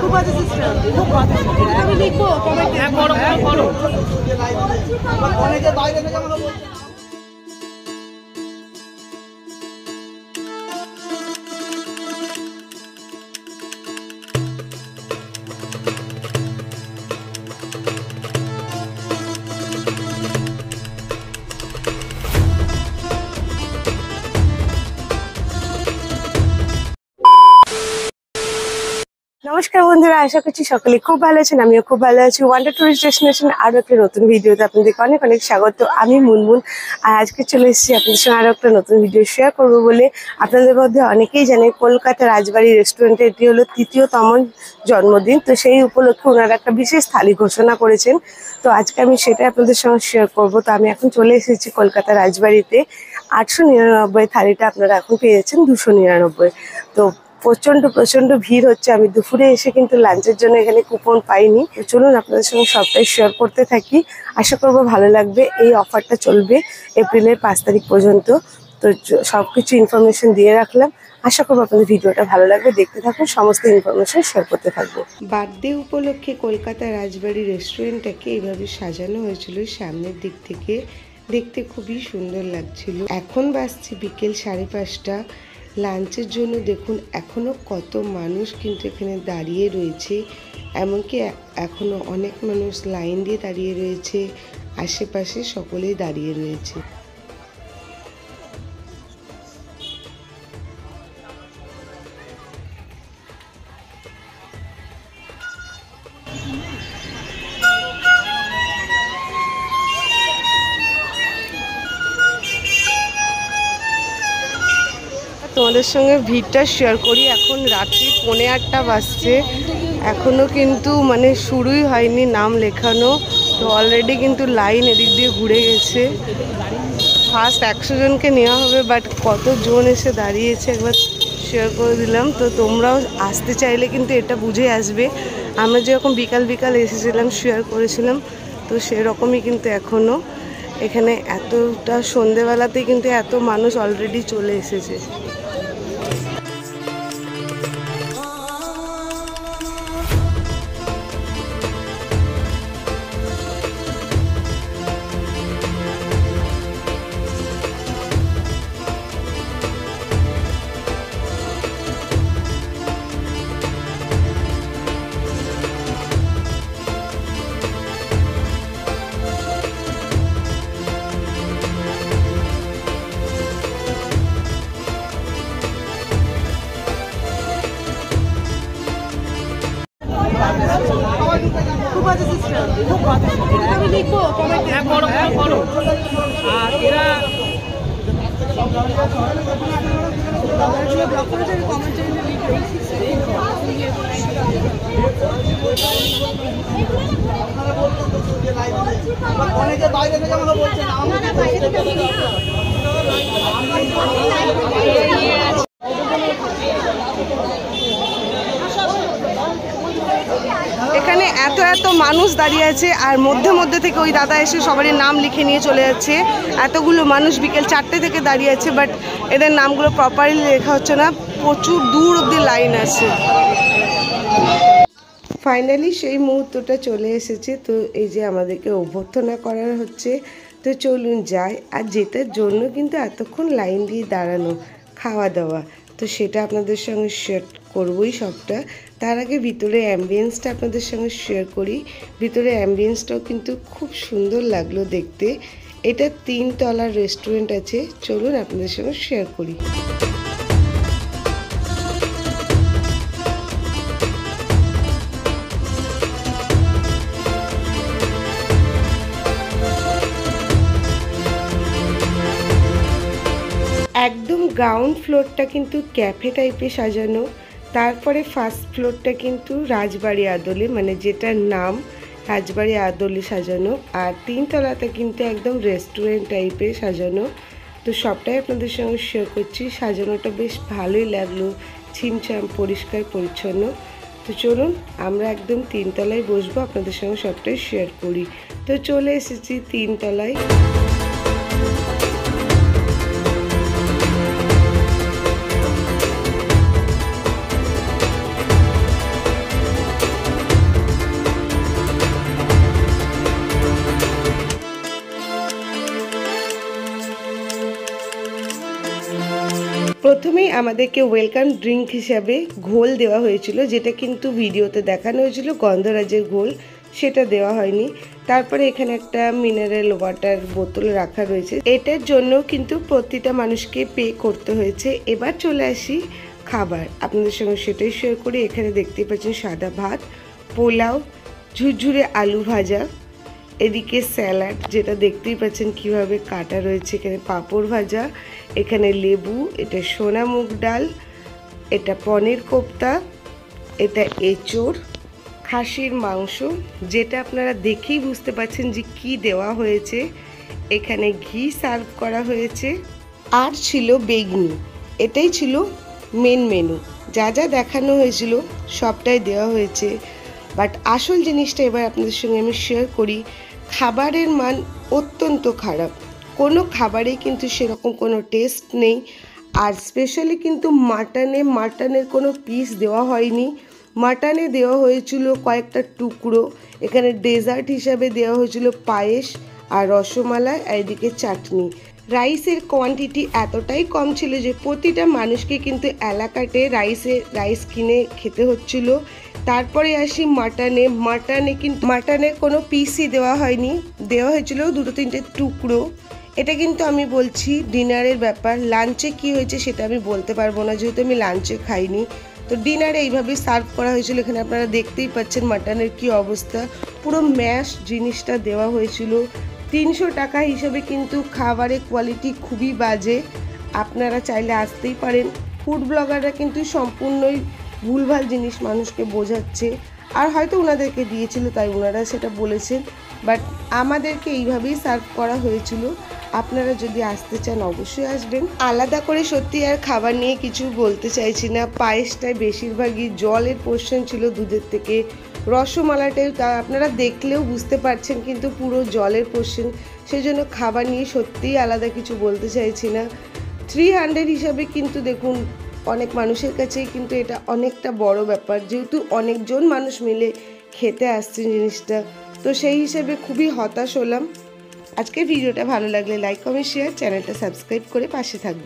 খুব বাজে সিস্টেম, খুব বাজে। আমি লিখবো কমেন্টে। হ্যাঁ, পড়ো পড়ো। অনেকে বাইরে থেকে আমরা বলছি। নমস্কার বন্ধুরা, আশা করছি সকলে খুব ভালো আছেন। আমিও খুব ভালো আছি। ওয়ান্ডার টুরিস্ট ডেস্টিনেশন আরো একটা নতুন ভিডিওতে আপনাদেরকে অনেক অনেক স্বাগত। আমি মুনমুন, আর আজকে চলে এসেছি আপনাদের সঙ্গে আরো একটা নতুন ভিডিও শেয়ার করবো বলে। আপনাদের মধ্যে অনেকেই জানে কলকাতা রাজবাড়ি রেস্টুরেন্টে এটি হলো ৩য়তম জন্মদিন। তো সেই উপলক্ষে ওনারা একটা বিশেষ থালি ঘোষণা করেছেন। তো আজকে আমি সেটা আপনাদের সঙ্গে শেয়ার করবো। তো আমি এখন চলে এসেছি কলকাতা রাজবাড়িতে। ৮৯৯ থালিটা আপনারা এখন পেয়ে যাচ্ছেন ২৯৯। তো প্রচন্ড ভিড় হচ্ছে। আমি দুপুরে এসে কিন্তু লাঞ্চের জন্য এখানে কুপন পাইনি। তো চলুন আপনাদের সঙ্গে সবটাই শেয়ার করতে থাকি। আশা করবো ভালো লাগবে। এই অফারটা চলবে এপ্রিলের 5 তারিখ পর্যন্ত। তো সবকিছু ইনফরমেশন দিয়ে রাখলাম। আশা করবো আপনাদের ভিডিওটা ভালো লাগবে। দেখতে থাকুন, সমস্ত ইনফরমেশন শেয়ার করতে থাকবো। বার্থডে উপলক্ষে কলকাতা রাজবাড়ি রেস্টুরেন্টটাকে এইভাবে সাজানো হয়েছিল সামনের দিক থেকে। দেখতে খুবই সুন্দর লাগছিল। এখন বাজছে বিকেল 5:30। লাঞ্চের জন্য দেখুন এখনও কত মানুষ কিন্তু এখানে দাঁড়িয়ে রয়েছে। এমনকি এখনও অনেক মানুষ লাইন দিয়ে দাঁড়িয়ে রয়েছে। আশেপাশে সকলেই দাঁড়িয়ে রয়েছে। তোমাদের সঙ্গে ভিড়টা শেয়ার করি। এখন রাত্রি 8:45 বাজছে, এখনও কিন্তু মানে শুরুই হয়নি নাম লেখানো। তো অলরেডি কিন্তু লাইন এদিক দিয়ে ঘুরে গেছে। ফার্স্ট 100 জনকে নেওয়া হবে, বাট কতজন এসে দাঁড়িয়েছে একবার শেয়ার করে দিলাম। তো তোমরাও আসতে চাইলে কিন্তু এটা বুঝে আসবে। আমরা যেরকম বিকাল এসেছিলাম শেয়ার করেছিলাম, তো সেরকমই কিন্তু এখনও এখানে এতটা সন্ধেবেলাতেই কিন্তু এত মানুষ অলরেডি চলে এসেছে। খুব বাজে সিস্টেম, খুব বাজে। আমি লিখবো কমেন্টে। হ্যাঁ, পড়ো। আর এরা ব্লগ করেছে, আমি কমেন্ট চাইলে লিখবো। অনেকে বাইরে থেকে আমরা বলছেন। এখানে এত মানুষ দাঁড়িয়ে আছে, আর মধ্যে থেকে ওই দাদা এসে সবারই নাম লিখে নিয়ে চলে যাচ্ছে। এতগুলো মানুষ বিকেল 4টে থেকে দাঁড়িয়ে আছে, বাট এদের নামগুলো প্রপারলি লেখা হচ্ছে না। প্রচুর দূর অব্দি লাইন আছে। ফাইনালি সেই মুহূর্তটা চলে এসেছে। তো এই যে আমাদেরকে অভ্যর্থনা করা হচ্ছে। তো চলুন যাই। আর যেটার জন্য কিন্তু এতক্ষণ লাইন দিয়ে দাঁড়ানো, খাওয়া দাওয়া, তো সেটা আপনাদের সঙ্গে শেয়ার করবই সবটা। তার আগে ভিতরে অ্যাম্বিয়েন্সটা আপনাদের সঙ্গে শেয়ার করি। ভিতরে অ্যাম্বিয়েন্সটাও কিন্তু খুব সুন্দর লাগলো দেখতে। এটা 3 তলার রেস্টুরেন্ট আছে। চলুন আপনাদের সঙ্গে শেয়ার করি। একদম গ্রাউন্ড ফ্লোরটা কিন্তু ক্যাফে টাইপে সাজানো। তারপরে ফার্স্ট ফ্লোরটা কিন্তু রাজবাড়ি আদলে, মানে যেটার নাম রাজবাড়ি আদলে সাজানো। আর 3 তলাতে কিন্তু একদম রেস্টুরেন্ট টাইপে সাজানো। তো সবটাই আপনাদের সঙ্গে শেয়ার করছি। সাজানোটা বেশ ভালোই লাগলো, ছিমছাম পরিষ্কার পরিচ্ছন্ন। তো চলুন আমরা একদম 3 তলায় বসবো, আপনাদের সঙ্গে সবটাই শেয়ার করি। তো চলে এসেছি 3 তলায়। প্রথমেই আমাদেরকে ওয়েলকাম ড্রিঙ্ক হিসাবে ঘোল দেওয়া হয়েছিল, যেটা কিন্তু ভিডিওতে দেখানো হয়েছিল গন্ধরাজের ঘোল, সেটা দেওয়া হয়নি। তারপরে এখানে একটা মিনারেল ওয়াটার বোতল রাখা রয়েছে, এটার জন্য কিন্তু প্রতিটা মানুষকে পে করতে হয়েছে। এবার চলে আসি খাবার, আপনাদের সঙ্গে সেটাই শেয়ার করি। এখানে দেখতে পাচ্ছেন সাদা ভাত, পোলাও, ঝুরঝুরে আলু ভাজা, এদিকে স্যালাড, যেটা দেখতেই পাচ্ছেন কিভাবে কাটা রয়েছে, এখানে পাঁপড় ভাজা, এখানে লেবু, এটা সোনা মুগ ডাল, এটা পনির কোপ্তা, এটা এঁচোড়, খাসির মাংস, যেটা আপনারা দেখেই বুঝতে পারছেন যে কি দেওয়া হয়েছে। এখানে ঘি সার্ভ করা হয়েছে, আর ছিল বেগনি। এটাই ছিল মেন মেনু। যা যা দেখানো হয়েছিল সবটাই দেওয়া হয়েছে, বাট আসল জিনিসটা এবার আপনাদের সঙ্গে আমি শেয়ার করি। খাবারের মান অত্যন্ত খারাপ, কোনো খাবারেই কিন্তু সেরকম কোনো টেস্ট নেই। আর স্পেশালি কিন্তু মাটনের কোনো পিস দেওয়া হয়নি, মাটনে দেওয়া হয়েছিল কয়েকটা টুকরো। এখানে ডেজার্ট হিসাবে দেওয়া হয়েছিল পায়েস আর রসমালাই, আর এদিকে চাটনি। রাইসের কোয়ান্টিটি এতটাই কম ছিল যে প্রতিটা মানুষকে কিন্তু এলাকাতে রাইস কিনে খেতে হচ্ছিল। তারপরে আসি মাটনে কিন্তু মাটনের কোনো পিসই দেওয়া হয়নি, দেওয়া হয়েছিল 2-3টে টুকরো। এটা কিন্তু আমি বলছি ডিনারের ব্যাপার। লাঞ্চে কি হয়েছে সেটা আমি বলতে পারবো না, যেহেতু আমি লাঞ্চে খাইনি। তো ডিনারে এইভাবেই সার্ভ করা হয়েছিল। এখানে আপনারা দেখতেই পাচ্ছেন মাটনের কি অবস্থা, পুরো ম্যাশ জিনিসটা দেওয়া হয়েছিল। 300 টাকা হিসেবে কিন্তু খাবারের কোয়ালিটি খুবই বাজে। আপনারা চাইলে আসতেই পারেন। ফুড ব্লগাররা কিন্তু সম্পূর্ণই ভুলভাল জিনিস মানুষকে বোঝাচ্ছে, আর হয়তো ওনাদেরকে দিয়েছিল তাই ওনারা সেটা বলেছেন, বাট আমাদেরকে এইভাবেই সার্ভ করা হয়েছিল। আপনারা যদি আসতে চান অবশ্যই আসবেন। আলাদা করে সত্যি আর খাবার নিয়ে কিছু বলতে চাইছি না। পায়েসটায় বেশিরভাগই জলের পোর্শন ছিল দুধের থেকে, রসমালাইটাও তা আপনারা দেখলেও বুঝতে পারছেন কিন্তু পুরো জলের পোর্শন। সেই জন্য খাবার নিয়ে সত্যিই আলাদা কিছু বলতে চাইছি না। 300 হিসাবে কিন্তু দেখুন অনেক মানুষের কাছেই কিন্তু এটা অনেকটা বড় ব্যাপার, যেহেতু অনেকজন মানুষ মিলে খেতে আসছেন জিনিসটা। তো সেই হিসেবে খুবই হতাশ হলাম। আজকের ভিডিওটা ভালো লাগলে লাইক, কমেন্ট, শেয়ার, চ্যানেলটা সাবস্ক্রাইব করে পাশে থাকবেন।